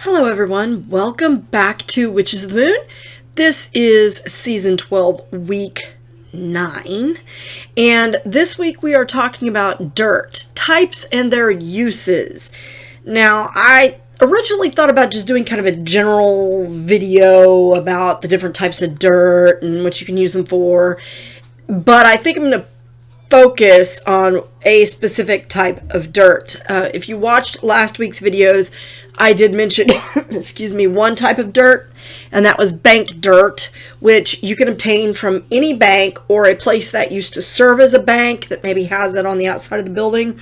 Hello everyone, welcome back to Witches of the Moon. This is season 12, week 9, and this week we are talking about dirt, types and their uses. Now, I originally thought about just doing kind of a general video about the different types of dirt and what you can use them for, but I think I'm going to focus on a specific type of dirt. If you watched last week's videos, I did mention, excuse me, one type of dirt, and that was bank dirt, which you can obtain from any bank or a place that used to serve as a bank that maybe has it on the outside of the building.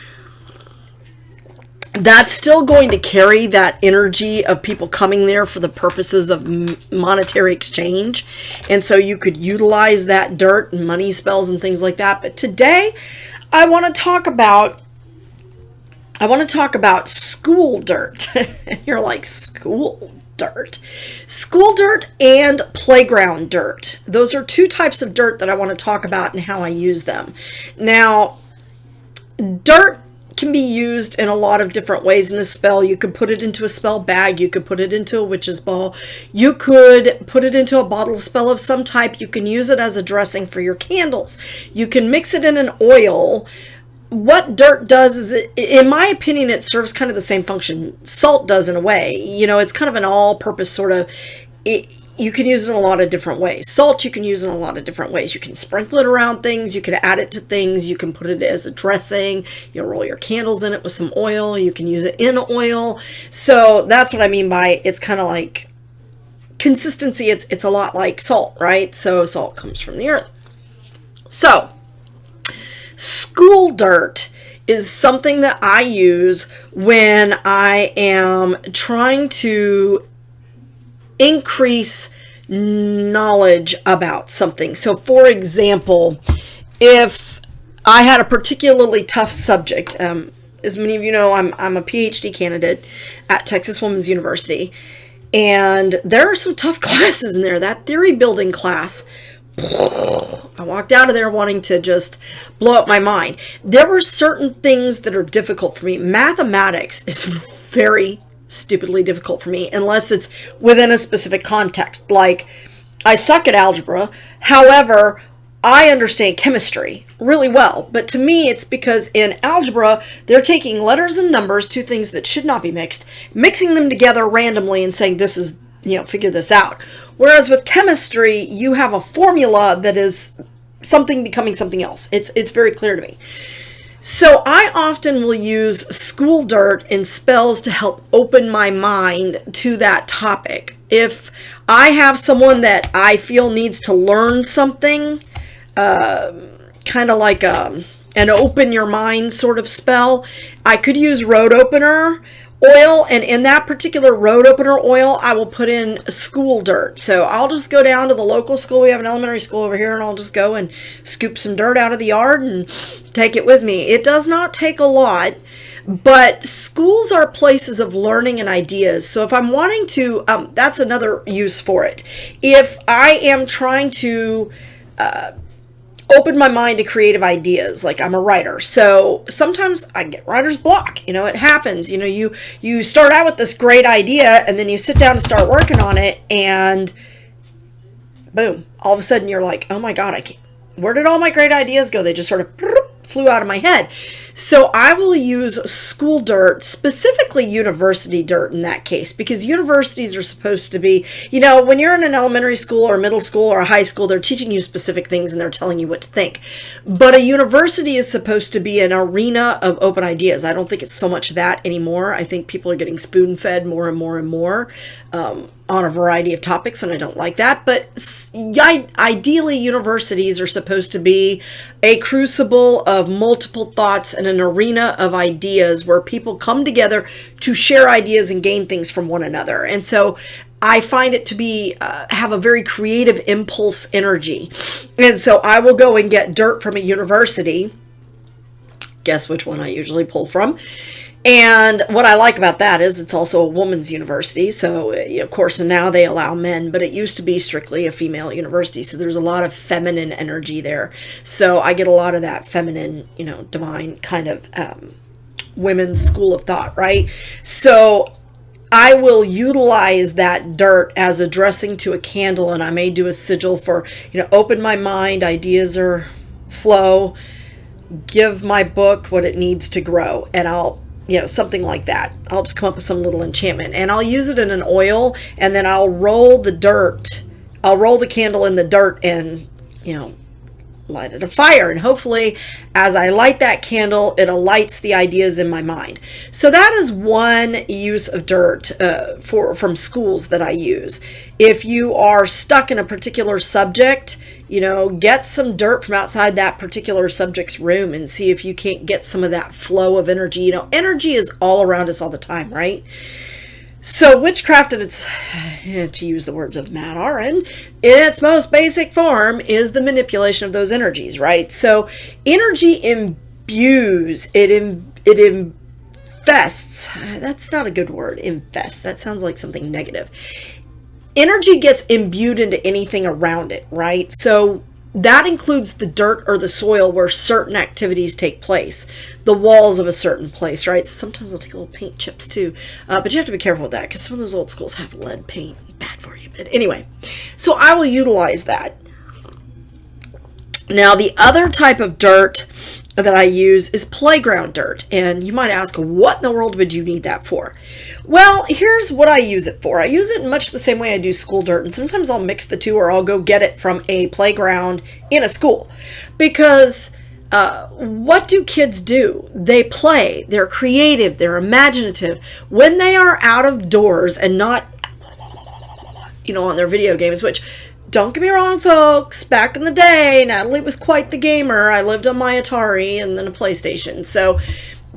That's still going to carry that energy of people coming there for the purposes of monetary exchange. And so you could utilize that dirt and money spells and things like that. But today I want to talk about school dirt. You're like, school dirt? School dirt and playground dirt. Those are two types of dirt that I want to talk about and how I use them. Now, dirt can be used in a lot of different ways in a spell. You could put it into a spell bag. You could put it into a witch's ball. You could put it into a bottle spell of some type. You can use it as a dressing for your candles. You can mix it in an oil. What dirt does is, in my opinion, it serves kind of the same function salt does in a way. You know, it's kind of an all-purpose sort of... You can use it in a lot of different ways. Salt you can use in a lot of different ways. You can sprinkle it around things. You can add it to things. You can put it as a dressing. You'll roll your candles in it with some oil. You can use it in oil. So that's what I mean by it's kind of like consistency. It's a lot like salt, right? So salt comes from the earth. So school dirt is something that I use when I am trying to increase knowledge about something. So for example, if I had a particularly tough subject, as many of you know, I'm a PhD candidate at Texas Women's University, and there are some tough classes in there. That theory building class, I walked out of there wanting to just blow up my mind. There were certain things that are difficult for me. Mathematics is very stupidly difficult for me unless it's within a specific context. Like, I suck at algebra, however I understand chemistry really well, but to me it's because in algebra they're taking letters and numbers, two things that should not be mixed, mixing them together randomly and saying this is, you know, figure this out. Whereas with chemistry you have a formula that is something becoming something else. It's very clear to me. So I often will use school dirt and spells to help open my mind to that topic. If I have someone that I feel needs to learn something, kind of like an open your mind sort of spell, I could use road opener oil, and in that particular road opener oil I will put in school dirt. So I'll just go down to the local school. We have an elementary school over here, and I'll just go and scoop some dirt out of the yard and take it with me. It does not take a lot, but schools are places of learning and ideas. So if I'm wanting to, that's another use for it. If I am trying to open my mind to creative ideas, like I'm a writer, so sometimes I get writer's block. You know, it happens. You know, you start out with this great idea, and then you sit down to start working on it, and boom, all of a sudden you're like, oh my god, where did all my great ideas go? They just sort of flew out of my head. So I will use school dirt, specifically university dirt in that case, because universities are supposed to be, you know, when you're in an elementary school or middle school or a high school, they're teaching you specific things and they're telling you what to think. But a university is supposed to be an arena of open ideas. I don't think it's so much that anymore. I think people are getting spoon-fed more and more and more on a variety of topics, and I don't like that. But ideally, universities are supposed to be a crucible of multiple thoughts and an arena of ideas where people come together to share ideas and gain things from one another. And so I find it to be have a very creative impulse energy. And so I will go and get dirt from a university. Guess which one I usually pull from. And what I like about that is it's also a women's university. So, of course, now they allow men, but it used to be strictly a female university. So there's a lot of feminine energy there. So I get a lot of that feminine, divine kind of women's school of thought, right? So I will utilize that dirt as a dressing to a candle, and I may do a sigil for, open my mind, ideas are flow, give my book what it needs to grow, and I'll, something like that. I'll just come up with some little enchantment, and I'll use it in an oil, and then I'll roll the dirt. I'll roll the candle in the dirt and, light it a fire, and hopefully as I light that candle, it alights the ideas in my mind. So that is one use of dirt from schools that I use. If you are stuck in a particular subject, get some dirt from outside that particular subject's room and see if you can't get some of that flow of energy. Energy is all around us all the time, right? So witchcraft, in its, to use the words of Matt Aron, in its most basic form is the manipulation of those energies, right? So energy imbues, it infests. That's not a good word, infest. That sounds like something negative. Energy gets imbued into anything around it, right? So that includes the dirt or the soil where certain activities take place, the walls of a certain place, right? Sometimes I'll take little paint chips too, but you have to be careful with that because some of those old schools have lead paint, bad for you. But anyway, so I will utilize that. Now, the other type of dirt that I use is playground dirt, and you might ask, what in the world would you need that for? Well, here's what I use it for. I use it much the same way I do school dirt, and sometimes I'll mix the two, or I'll go get it from a playground in a school. Because what do kids do? They play, they're creative, they're imaginative. When they are out of doors and not, on their video games, which, don't get me wrong, folks, back in the day, Natalie was quite the gamer. I lived on my Atari and then a PlayStation. So,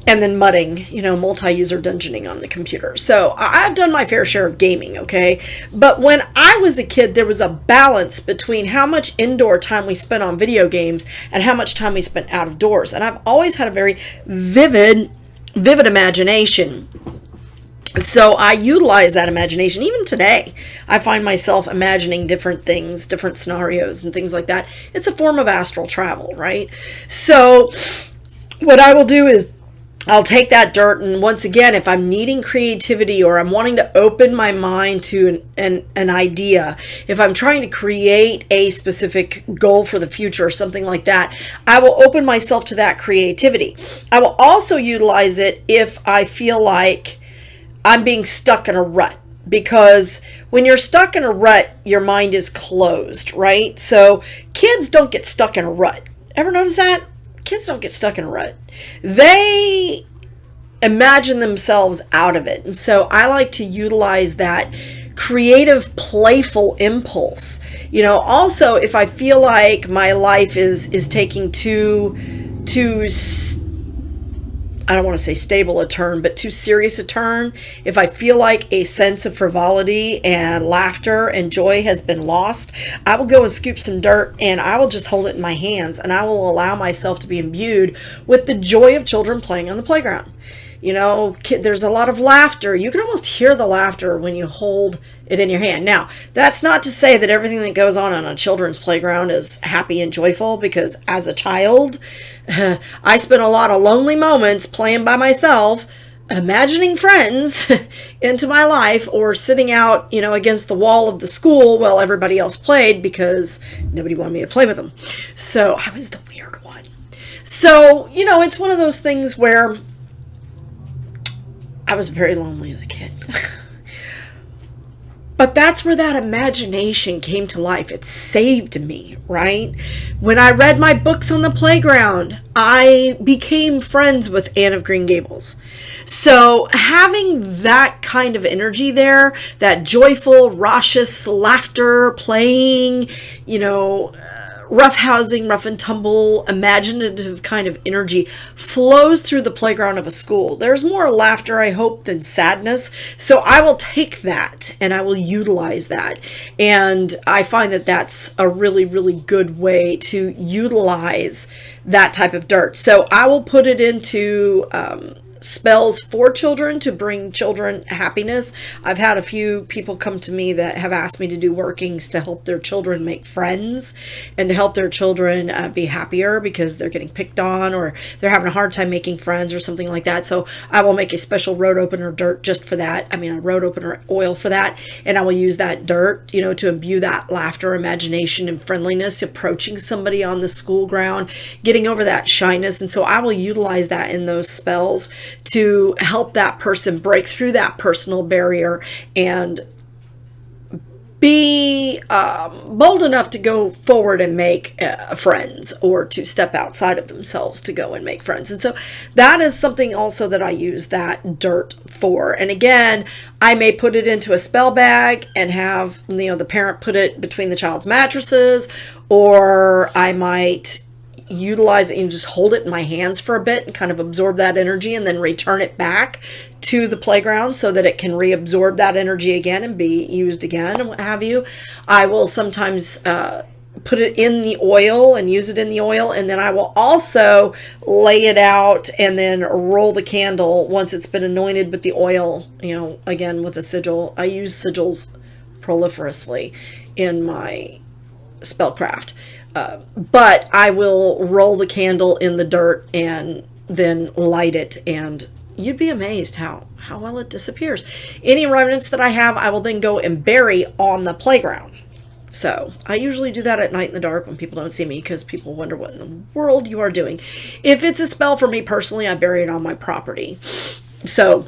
and then mudding, multi-user dungeoning on the computer. So I've done my fair share of gaming, okay? But when I was a kid, there was a balance between how much indoor time we spent on video games and how much time we spent out of doors. And I've always had a very vivid imagination. So I utilize that imagination. Even today, I find myself imagining different things, different scenarios and things like that. It's a form of astral travel, right? So what I will do is I'll take that dirt, and once again, if I'm needing creativity or I'm wanting to open my mind to an idea, if I'm trying to create a specific goal for the future or something like that, I will open myself to that creativity. I will also utilize it if I feel like I'm being stuck in a rut, because when you're stuck in a rut, your mind is closed, right? So kids don't get stuck in a rut. Ever notice that? Kids don't get stuck in a rut. They imagine themselves out of it. And so I like to utilize that creative, playful impulse. Also, if I feel like my life is taking too I don't want to say stable a turn, but too serious a turn. If I feel like a sense of frivolity and laughter and joy has been lost, I will go and scoop some dirt and I will just hold it in my hands, and I will allow myself to be imbued with the joy of children playing on the playground. There's a lot of laughter. You can almost hear the laughter when you hold it in your hand. Now, that's not to say that everything that goes on a children's playground is happy and joyful, because as a child, I spent a lot of lonely moments playing by myself, imagining friends into my life, or sitting out, against the wall of the school while everybody else played because nobody wanted me to play with them. So I was the weird one. So, it's one of those things where I was very lonely as a kid. But that's where that imagination came to life. It saved me, right? When I read my books on the playground, I became friends with Anne of Green Gables. So having that kind of energy there, that joyful, raucous laughter, playing, roughhousing, rough and tumble, imaginative kind of energy flows through the playground of a school. There's more laughter, I hope, than sadness. So I will take that and I will utilize that. And I find that that's a really, really good way to utilize that type of dirt. So I will put it into spells for children to bring children happiness. I've had a few people come to me that have asked me to do workings to help their children make friends and to help their children be happier because they're getting picked on or they're having a hard time making friends or something like that. So I will make a special road opener dirt just for that. I mean, a road opener oil for that. And I will use that dirt, you know, to imbue that laughter, imagination, and friendliness, approaching somebody on the school ground, getting over that shyness. And so I will utilize that in those spells to help that person break through that personal barrier and be bold enough to go forward and make friends, or to step outside of themselves to go and make friends. And so that is something also that I use that dirt for. And again, I may put it into a spell bag and have, you know, the parent put it between the child's mattresses, or I might utilize it and just hold it in my hands for a bit and kind of absorb that energy and then return it back to the playground so that it can reabsorb that energy again and be used again and what have you. I will sometimes put it in the oil and use it in the oil, and then I will also lay it out and then roll the candle once it's been anointed with the oil, you know, again with a sigil. I use sigils proliferously in my spellcraft. But I will roll the candle in the dirt and then light it, and you'd be amazed how well it disappears. Any remnants that I have, I will then go and bury on the playground. So I usually do that at night in the dark when people don't see me, because people wonder what in the world you are doing. If it's a spell for me personally, I bury it on my property. So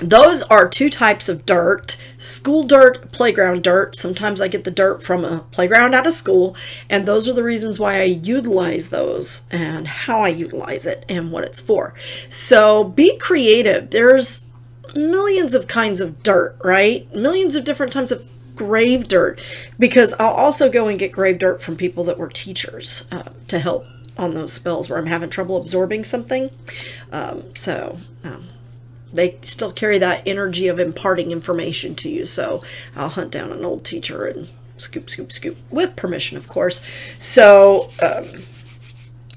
those are two types of dirt: school dirt, playground dirt. Sometimes I get the dirt from a playground at a school, and those are the reasons why I utilize those and how I utilize it and what it's for. So be creative. There's millions of kinds of dirt, right? Millions of different types of grave dirt, because I'll also go and get grave dirt from people that were teachers to help on those spells where I'm having trouble absorbing something. They still carry that energy of imparting information to you. So I'll hunt down an old teacher and scoop, scoop, scoop, with permission, of course. So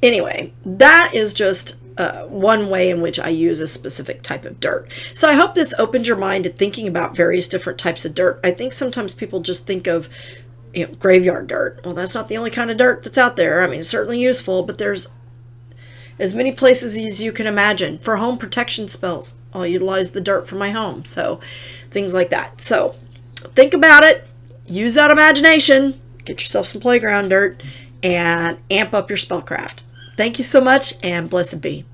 anyway, that is just one way in which I use a specific type of dirt. So I hope this opened your mind to thinking about various different types of dirt. I think sometimes people just think of, you know, graveyard dirt. Well, that's not the only kind of dirt that's out there. I mean, it's certainly useful, but there's as many places as you can imagine. For home protection spells, I'll utilize the dirt from my home. So things like that. So think about it. Use that imagination. Get yourself some playground dirt and amp up your spellcraft. Thank you so much, and blessed be.